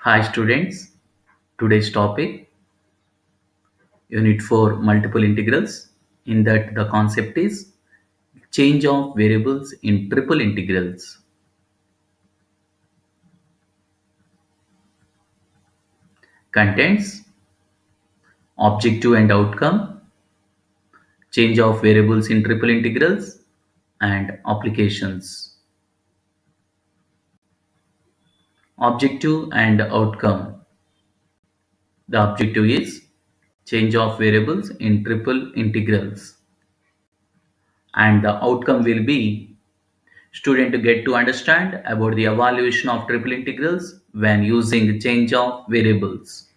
Hi students, today's topic unit 4 multiple integrals. In that the concept is change of variables in triple integrals. Contents, objective and outcome, change of variables in triple integrals, and applications. Objective and outcome. The objective is change of variables in triple integrals, and the outcome will be student to get to understand about the evaluation of triple integrals when using change of variables.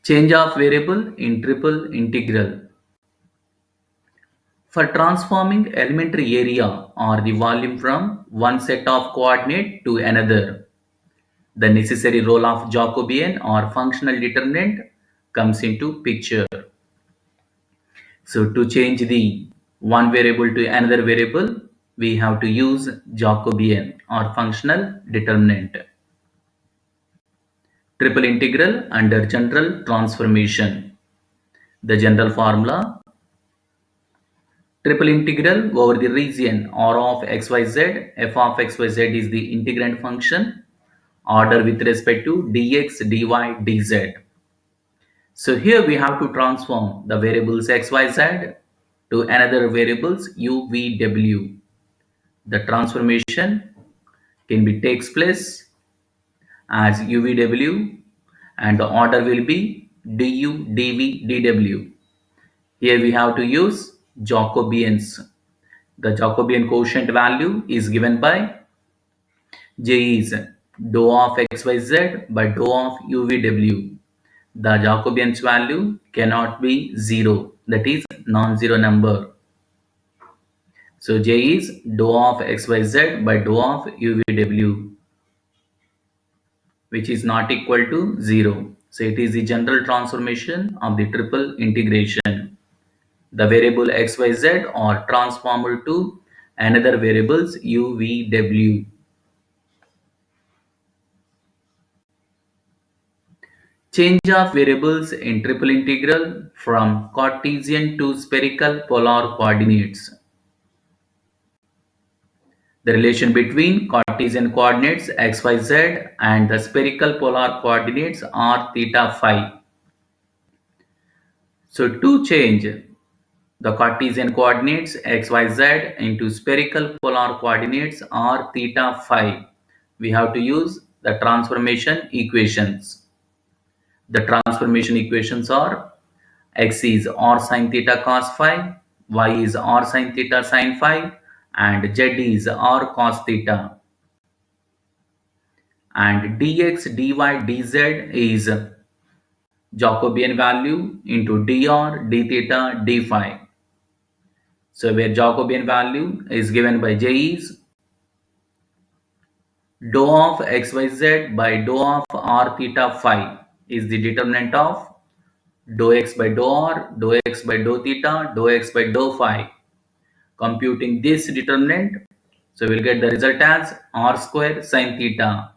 Change of variable in triple integral. For transforming elementary area or the volume from one set of coordinate to another, the necessary role of Jacobian or functional determinant comes into picture. So to change the one variable to another variable, we have to use Jacobian or functional determinant. Triple integral under general transformation. The general formula: triple integral over the region R of xyz, f of xyz is the integrand function, order with respect to dx, dy, dz. So here we have to transform the variables xyz to another variables u, v, w. The transformation can be takes place as u, v, w, and the order will be du, dv, dw. Here we have to use Jacobians. The Jacobian quotient value is given by J is dou of xyz by dou of uvw. The Jacobian's value cannot be 0, that is non-zero number. So J is dou of xyz by dou of uvw, which is not equal to 0. So it is the general transformation of the triple integration. The variable xyz are transformed to another variables u, v, w. Change of variables in triple integral from Cartesian to spherical polar coordinates. The relation between Cartesian coordinates xyz and the spherical polar coordinates r, theta, phi. So to change the Cartesian coordinates xyz into spherical polar coordinates r, theta, phi, we have to use the transformation equations. The transformation equations are: x is r sin theta cos phi, y is r sin theta sin phi, and z is r cos theta. And dx, dy, dz is Jacobian value into dr, d theta, d phi. So where Jacobian value is given by J is dou of xyz by dou of r theta phi is the determinant of dou x by dou r, dou x by dou theta, dou x by dou phi. Computing this determinant, so we'll get the result as r square sin theta.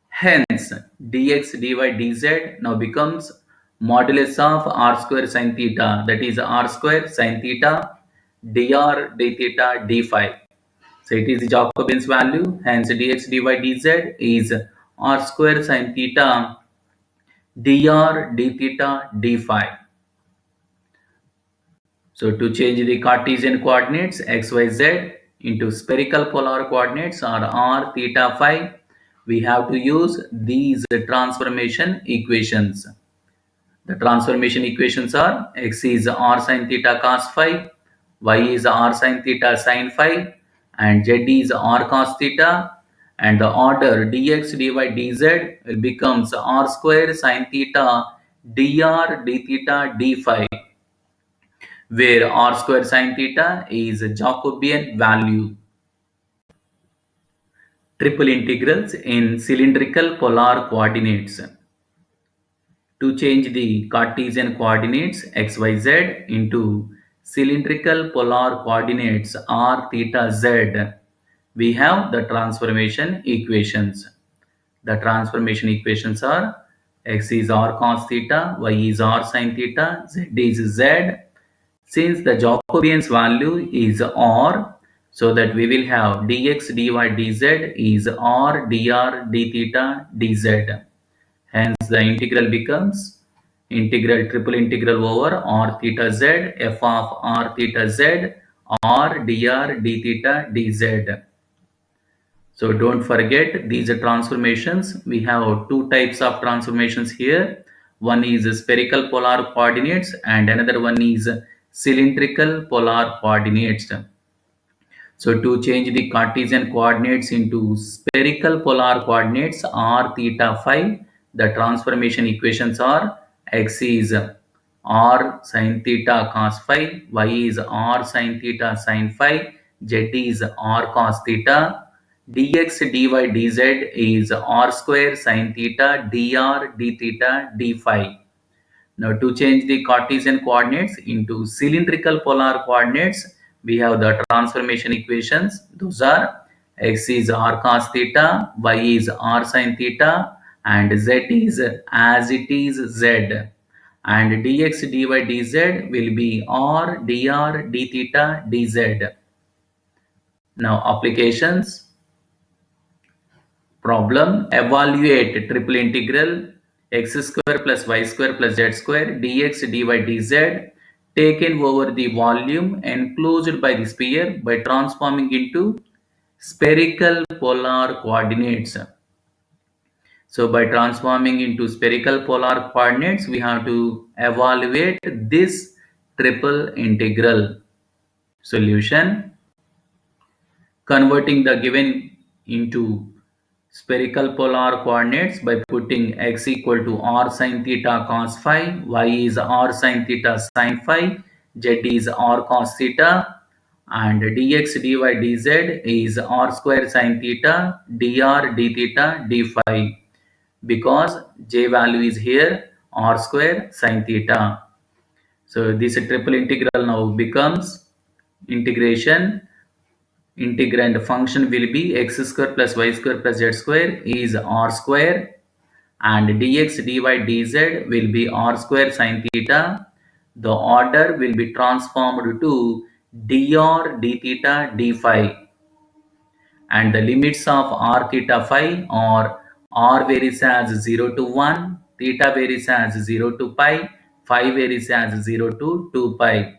Hence, dx, dy, dz now becomes modulus of r square sin theta, that is r square sin theta dr, d theta, d phi. So it is the Jacobian's value. Hence, dx, dy, dz is r square sin theta dr, d theta, d phi. So to change the Cartesian coordinates xyz into spherical polar coordinates or r, theta, phi, we have to use these transformation equations. The transformation equations are: x is r sin theta cos phi, y is r sin theta sin phi, and z is r cos theta, and the order dx, dy, dz becomes r square sin theta dr, d theta, d phi, where r square sin theta is a Jacobian value. Triple integrals in cylindrical polar coordinates. To change the Cartesian coordinates xyz into cylindrical polar coordinates r, theta, z, we have the transformation equations. The transformation equations are x is r cos theta, y is r sin theta, z is z. Since the Jacobian's value is r, so that we will have dx, dy, dz is r, dr, d theta, dz. Hence the integral becomes integral triple integral over r theta z f of r theta z r dr d theta dz. So don't forget these are transformations. We have two types of transformations here. One is spherical polar coordinates and another one is cylindrical polar coordinates. So to change the Cartesian coordinates into spherical polar coordinates r theta phi, the transformation equations are x is r sin theta cos phi, y is r sin theta sin phi, z is r cos theta, dx dy dz is r square sin theta dr d theta d phi. Now to change the Cartesian coordinates into cylindrical polar coordinates, we have the transformation equations. Those are x is r cos theta, y is r sin theta, and z is as it is z. And dx dy dz will be r dr d theta dz. Now applications. Problem: evaluate triple integral x square plus y square plus z square dx dy dz taken over the volume enclosed by the sphere by transforming into spherical polar coordinates. So by transforming into spherical polar coordinates, we have to evaluate this triple integral. Solution: converting the given into spherical polar coordinates by putting x equal to r sin theta cos phi, y is r sin theta sin phi, z is r cos theta, and dx dy dz is r square sin theta dr d theta d phi, because j value is here r square sin theta. So this triple integral now becomes integration. Integrand function will be x square plus y square plus z square is r square, and dx dy dz will be r square sin theta. The order will be transformed to dr d theta d phi, and the limits of r theta phi are r varies as 0 to 1, theta varies as 0 to pi, phi varies as 0 to 2 pi.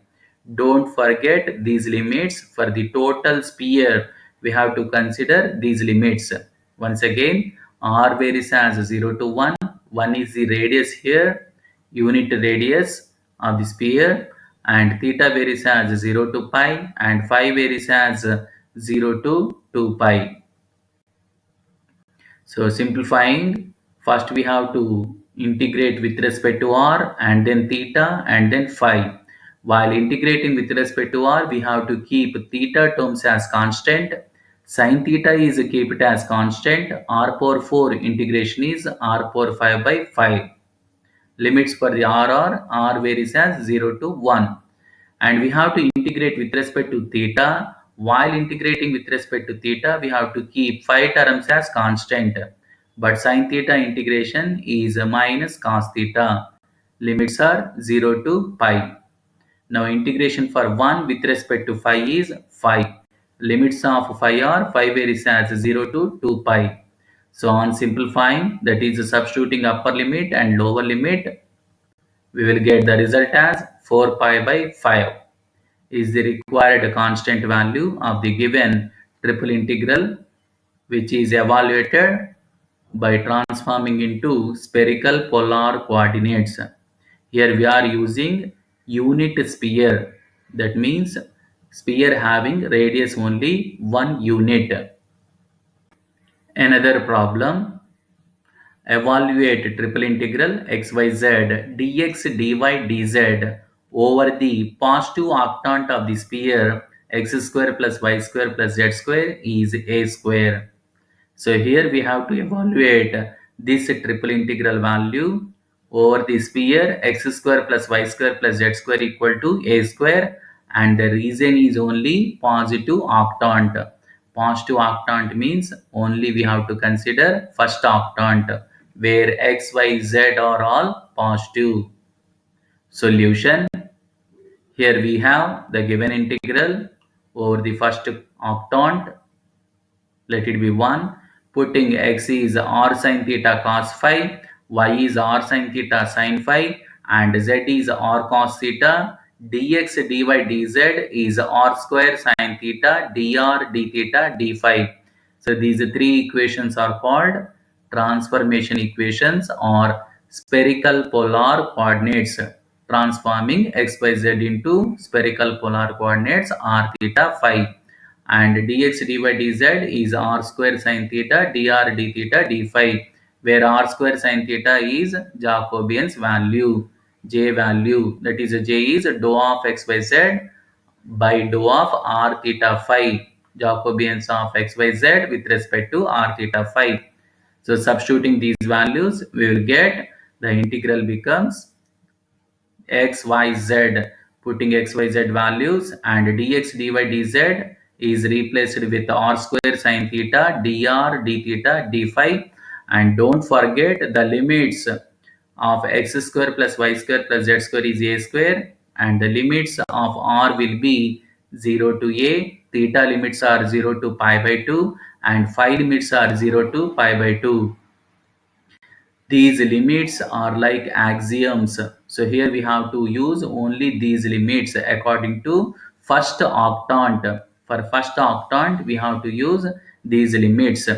Don't forget these limits. For the total sphere, we have to consider these limits. Once again, r varies as 0 to 1. 1 is the radius here, unit radius of the sphere, and theta varies as 0 to pi, and phi varies as 0 to 2 pi. So simplifying, first we have to integrate with respect to r, and then theta, and then phi. While integrating with respect to r, we have to keep theta terms as constant. Sin theta is keep it as constant. R power 4 integration is r power 5 by 5. Limits for the r are r varies as 0 to 1. And we have to integrate with respect to theta. While integrating with respect to theta, we have to keep phi terms as constant. But sin theta integration is minus cos theta. Limits are 0 to pi. Now integration for 1 with respect to phi is phi. Limits of phi are phi varies as 0 to 2 pi. So on simplifying, that is substituting upper limit and lower limit, we will get the result as 4 pi by 5 is the required constant value of the given triple integral, which is evaluated by transforming into spherical polar coordinates. Here we are using unit sphere. That means sphere having radius only 1 unit. Another problem: evaluate triple integral xyz dx dy dz over the positive octant of the sphere x square plus y square plus z square is a square. So here we have to evaluate this triple integral value over the sphere x square plus y square plus z square equal to a square, and the reason is only positive octant. Positive octant means only we have to consider first octant where x, y, z are all positive. Solution. Here we have the given integral over the first octant. Let it be 1. Putting x is r sin theta cos phi, y is r sin theta sin phi, and z is r cos theta. Dx dy dz is r square sin theta dr d theta d phi. So these three equations are called transformation equations or spherical polar coordinates, transforming xyz into spherical polar coordinates r theta phi, and dx dy dz is r square sin theta dr d theta d phi, where r square sin theta is Jacobian's value, j value, that is j is dou of xyz by dou of r theta phi, Jacobians of xyz with respect to r theta phi. So substituting these values, we will get the integral becomes x, y, z, putting x, y, z values, and dx, dy, dz is replaced with r square sin theta dr d theta d phi, and don't forget the limits of x square plus y square plus z square is a square, and the limits of r will be 0 to a, theta limits are 0 to pi by 2, and phi limits are 0 to pi by 2. These limits are like axioms. So here we have to use only these limits according to first octant. For first octant, we have to use these limits.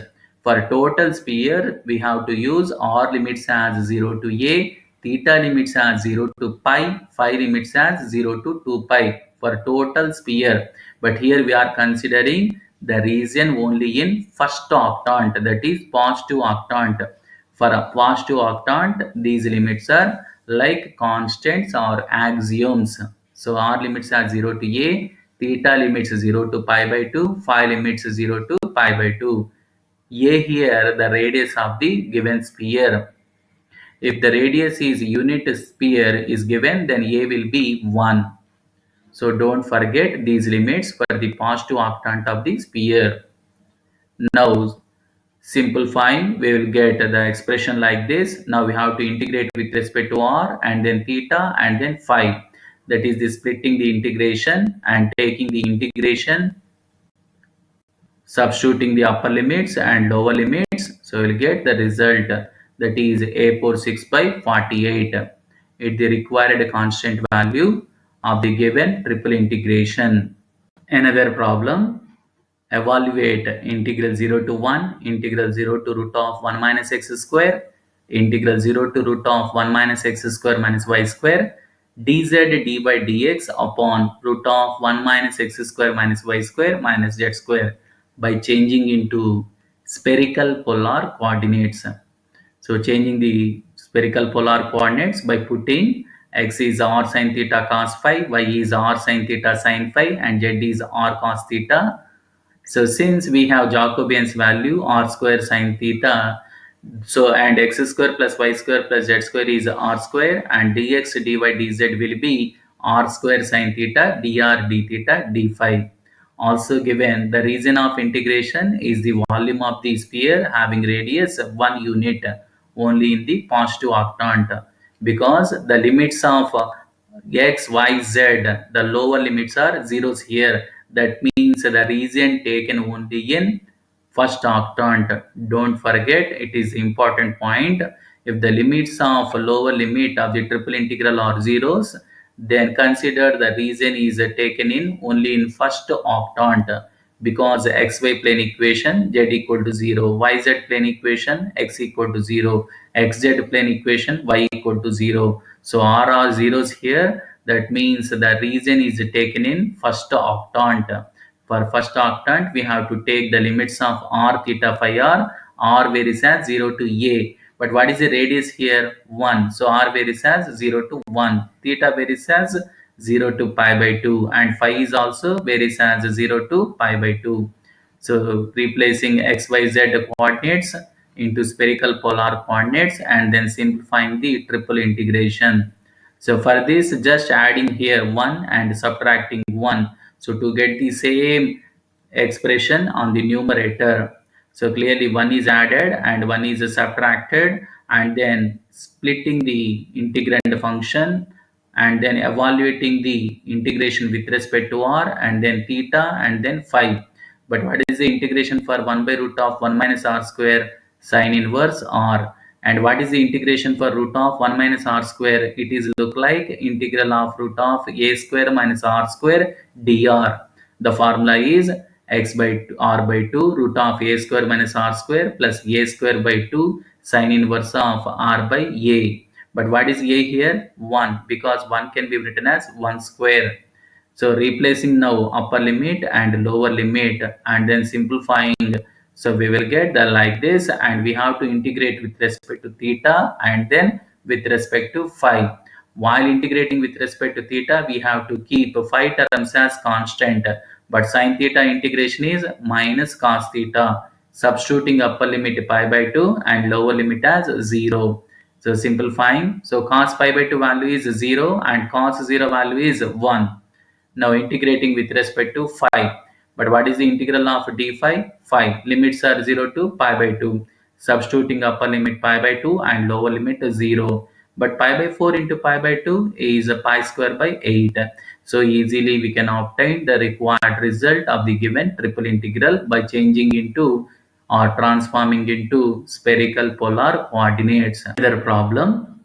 For total sphere, we have to use r limits as 0 to a, theta limits as 0 to pi, phi limits as 0 to 2 pi for total sphere. But here we are considering the region only in first octant, that is positive octant. For a positive octant, these limits are like constants or axioms. So r limits are 0 to a, theta limits 0 to pi by 2, phi limits 0 to pi by 2. A here the radius of the given sphere. If the radius is unit sphere is given, then A will be 1. So don't forget these limits for the positive octant of the sphere. Now simplifying, we will get the expression like this. Now we have to integrate with respect to r and then theta and then phi. That is the splitting the integration and taking the integration, substituting the upper limits and lower limits. So we'll get the result, that is a46 by 48 at the required constant value of the given triple integration. Another problem. Evaluate integral 0 to 1, integral 0 to root of 1 minus x square, integral 0 to root of 1 minus x square minus y square, dz dy dx upon root of 1 minus x square minus y square minus z square by changing into spherical polar coordinates. So changing the spherical polar coordinates by putting x is r sin theta cos phi, y is r sin theta sin phi, and z is r cos theta. So since we have Jacobian's value r square sin theta, so and x square plus y square plus z square is r square, and dx dy dz will be r square sin theta dr d theta d phi. Also given the region of integration is the volume of the sphere having radius 1 unit only in the positive octant, because the limits of x, y, z, the lower limits are zeros here. That means the region taken only in first octant. Don't forget, it is important point. If the limits of lower limit of the triple integral are zeros, then consider the region is taken in only in first octant, because xy plane equation z equal to 0, yz plane equation x equal to 0, xz plane equation y equal to 0. So r are zeros here. That means the region is taken in first octant. For first octant, we have to take the limits of r theta phi r varies as 0 to a. But what is the radius here? 1. So r varies as 0 to 1. Theta varies as 0 to pi by 2. And phi is also varies as 0 to pi by 2. So replacing x, y, z coordinates into spherical polar coordinates and then simplifying the triple integration. So for this, just adding here 1 and subtracting 1. So to get the same expression on the numerator. So clearly one is added and one is subtracted, and then splitting the integrand function and then evaluating the integration with respect to r and then theta and then phi. But what is the integration for 1 by root of 1 minus r square sine inverse r? And what is the integration for root of 1 minus r square? It is look like integral of root of a square minus r square dr. The formula is x by r by 2 root of a square minus r square plus a square by 2 sine inverse of r by a. But what is a here? 1, because 1 can be written as 1 square. So replacing now upper limit and lower limit and then simplifying. So we will get the like this, and we have to integrate with respect to theta and then with respect to phi. While integrating with respect to theta, we have to keep phi terms as constant, but sine theta integration is minus cos theta, substituting upper limit pi by 2 and lower limit as 0. So simplifying, so cos pi by 2 value is 0 and cos 0 value is 1. Now integrating with respect to phi. But what is the integral of d phi? Phi. Limits are 0 to pi by 2. Substituting upper limit pi by 2 and lower limit 0. But pi by 4 into pi by 2 is pi square by 8. So easily we can obtain the required result of the given triple integral by changing into or transforming into spherical polar coordinates. Another problem,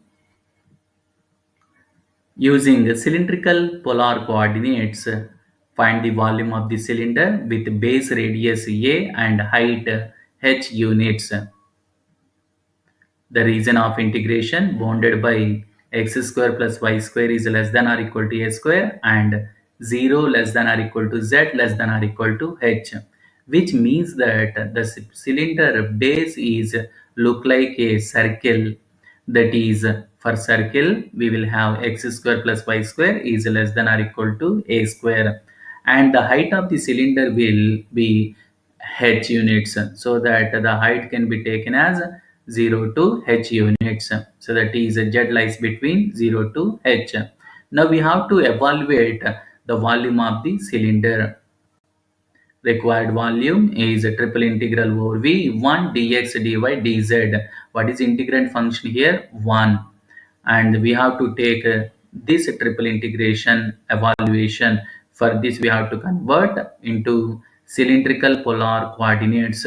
using cylindrical polar coordinates, find the volume of the cylinder with base radius A and height h units. The region of integration bounded by x square plus y square is less than or equal to a square and 0 less than or equal to z less than or equal to h, which means that the cylinder base is look like a circle. That is, for circle we will have x square plus y square is less than or equal to a square, and the height of the cylinder will be h units, so that the height can be taken as 0 to h units. So that is z lies between 0 to h. Now we have to evaluate the volume of the cylinder. Required volume is a triple integral over v1 dx dy dz. What is integrand function here? 1. And we have to take this triple integration evaluation. For this we have to convert into cylindrical polar coordinates.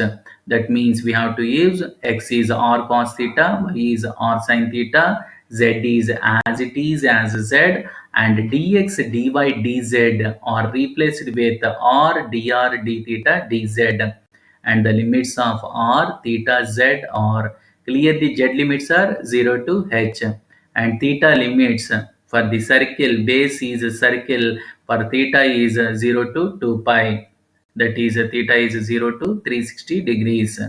That means we have to use x is r cos theta, y is r sin theta, z is as it is as z, and dx dy dz are replaced with r dr d theta dz, and the limits of r theta z are clearly z limits are 0 to h, and theta limits for the circle base is a circle for theta is 0 to 2 pi, that is theta is 0 to 360 degrees,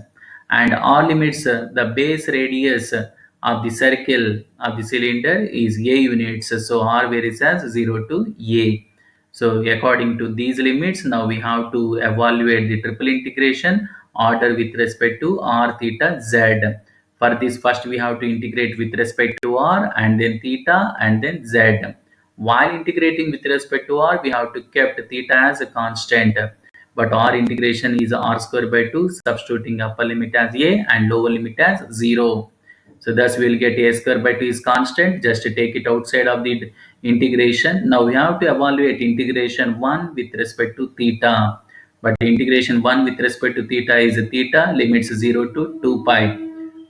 and r limits the base radius of the circle of the cylinder is a units, so r varies as 0 to a. So according to these limits, now we have to evaluate the triple integration order with respect to r theta z. For this, first we have to integrate with respect to r and then theta and then z. While integrating with respect to r, we have to kept theta as a constant. But r integration is r square by 2, substituting upper limit as a and lower limit as 0. So thus we will get a square by 2 is constant. Just to take it outside of the integration. Now we have to evaluate integration 1 with respect to theta. But integration 1 with respect to theta is theta limits 0 to 2 pi.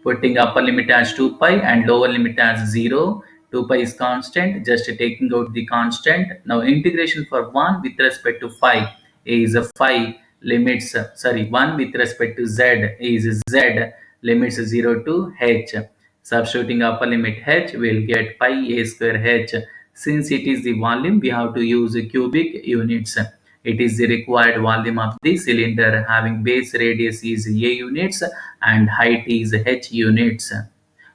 Putting upper limit as 2 pi and lower limit as 0. 2 pi is constant. Just taking out the constant. Now integration for 1 with respect to phi is phi limits, sorry, 1 with respect to z is z limits 0 to h. Substituting upper limit h, will get pi a square h. Since it is the volume, we have to use cubic units. It is the required volume of the cylinder having base radius is a units and height is h units.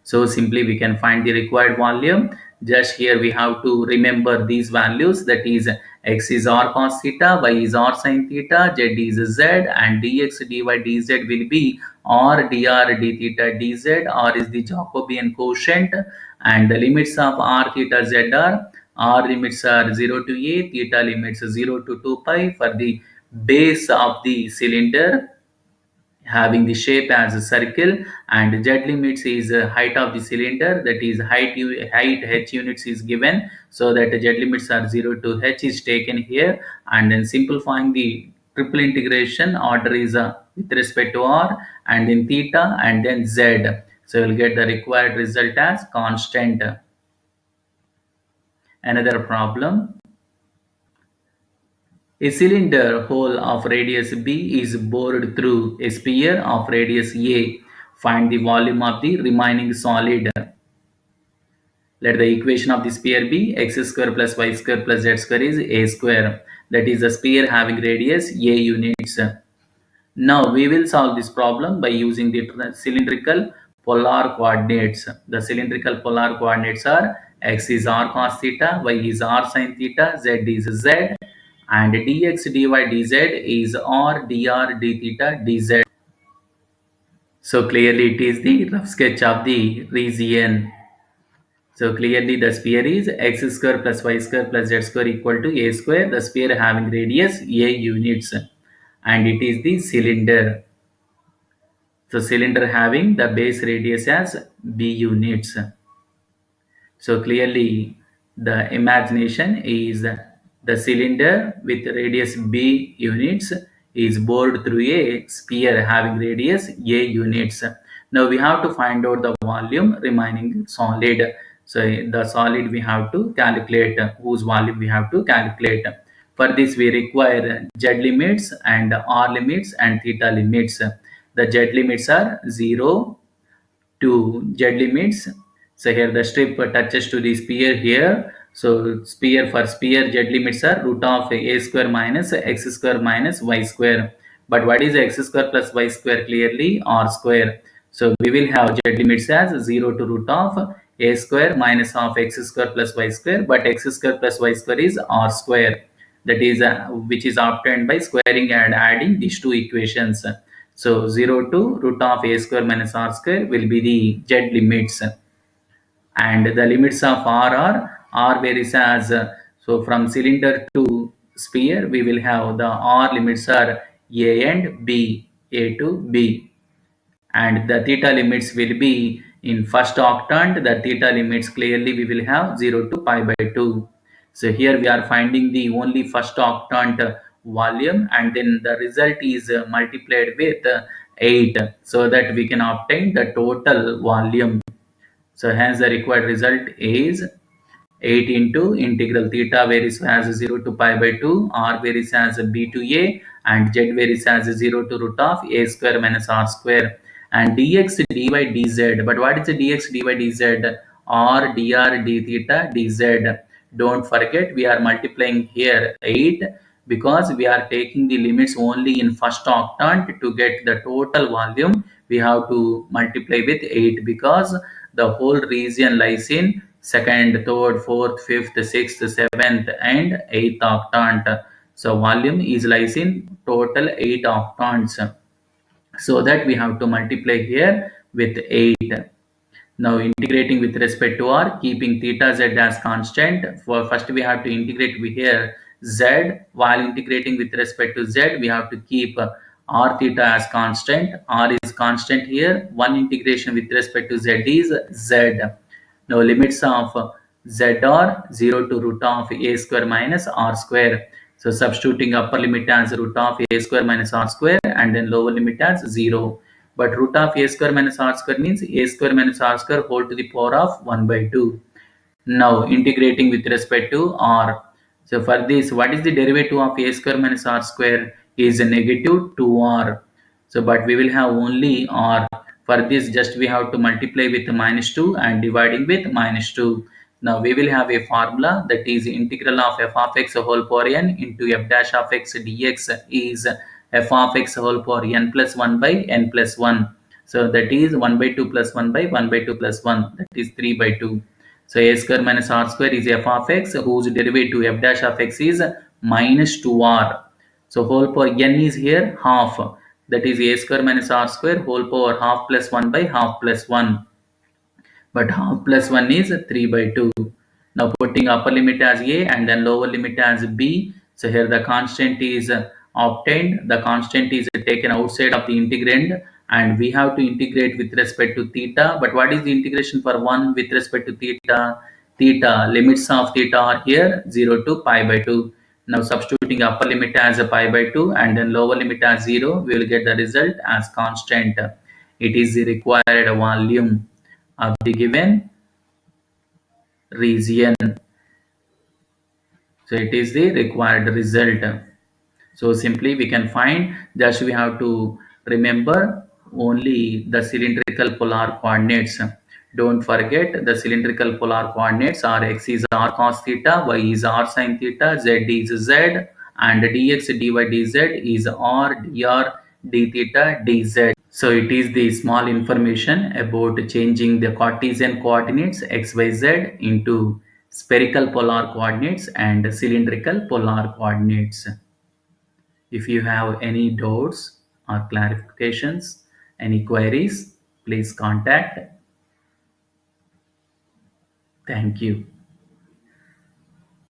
So simply we can find the required volume. Just here we have to remember these values, that is x is r cos theta, y is r sin theta, z is z, and dx dy dz will be r dr d theta dz. R is the Jacobian quotient, and the limits of r theta z are r limits are 0 to a, theta limits 0 to 2 pi for the base of the cylinder having the shape as a circle, and z limits is height of the cylinder, that is height h units is given, so that z limits are 0 to h is taken here, and then simplifying the triple integration, order is with respect to r and then theta and then z, so we'll get the required result as constant. Another problem: a cylinder hole of radius b is bored through a sphere of radius a. Find the volume of the remaining solid. Let the equation of the sphere be x square plus y square plus z square is a square. That is the sphere having radius a units. Now we will solve this problem by using the cylindrical polar coordinates. The cylindrical polar coordinates are x is r cos theta, y is r sin theta, z is z, and dx dy dz is r dr d theta dz. So clearly it is the rough sketch of the region. So clearly the sphere is x square plus y square plus z square equal to a square. The sphere having radius a units, and it is the cylinder. So cylinder having the base radius as b units. So clearly the imagination is the cylinder with radius b units is bored through a sphere having radius a units. Now we have to find out the volume remaining solid. So the solid we have to calculate, whose volume we have to calculate. For this we require z limits and r limits and theta limits. The z limits are 0 to z limits. So here the strip touches to the sphere here. So sphere, for sphere z limits are root of a square minus x square minus y square. But what is x square plus y square? Clearly r square. So we will have z limits as 0 to root of a square minus of x square plus y square. But x square plus y square is r square. That is which is obtained by squaring and adding these two equations. So 0 to root of a square minus r square will be the z limits, and the limits of r varies as so from cylinder to sphere we will have the r limits are a and b, a to b, and the theta limits will be in first octant. The theta limits clearly we will have 0 to pi by 2. So here we are finding the only first octant volume, and then the result is multiplied with 8, so that we can obtain the total volume. So hence the required result is 8 into integral theta varies as 0 to pi by 2, r varies as b to a, and z varies as 0 to root of a square minus r square, and dx dy dz. But what is the dx dy dz? R dr d theta dz. Don't forget we are multiplying here 8 because we are taking the limits only in first octant. To get the total volume we have to multiply with 8 because the whole region lies in second, third, fourth, fifth, sixth, seventh, and eighth octant. So volume is lies in total 8 octants. So that we have to multiply here with 8. Now integrating with respect to r, keeping theta z as constant. For first we have to integrate with here z. While integrating with respect to z, we have to keep r theta as constant. R is constant here. One integration with respect to z is z. Now limits of z are 0 to root of a square minus r square. So substituting upper limit as root of a square minus r square, and then lower limit as 0. But root of a square minus r square means a square minus r square whole to the power of 1 by 2. Now integrating with respect to r. So for this, what is the derivative of a square minus r square? Is a negative 2r. So but we will have only r. For this, just we have to multiply with minus 2 and dividing with minus 2. Now we will have a formula, that is integral of f of x whole power n into f dash of x dx is f of x whole power n plus 1 by n plus 1. So that is 1 by 2 plus 1 by 1 by 2 plus 1, that is 3 by 2. So a square minus r square is f of x, whose derivative f dash of x is minus 2r. So whole power n is here half, that is a square minus r square whole power half plus 1 by half plus 1. But half plus 1 is 3 by 2. Now putting upper limit as a and then lower limit as b. So here the constant is obtained, the constant is taken outside of the integrand, and we have to integrate with respect to theta. But what is the integration for 1 with respect to theta? Theta, limits of theta are here 0 to pi by 2. Now substituting upper limit as a pi by 2 and then lower limit as 0, we will get the result as constant. It is the required volume of the given region. So it is the required result. So simply we can find, just we have to remember only the cylindrical polar coordinates. Don't forget the cylindrical polar coordinates are x is r cos theta, y is r sin theta, z is z, and dx, dy, dz is r, dr, d theta, dz. So it is the small information about changing the Cartesian coordinates x, y, z into spherical polar coordinates and cylindrical polar coordinates. If you have any doubts or clarifications, any queries, please contact. Thank you.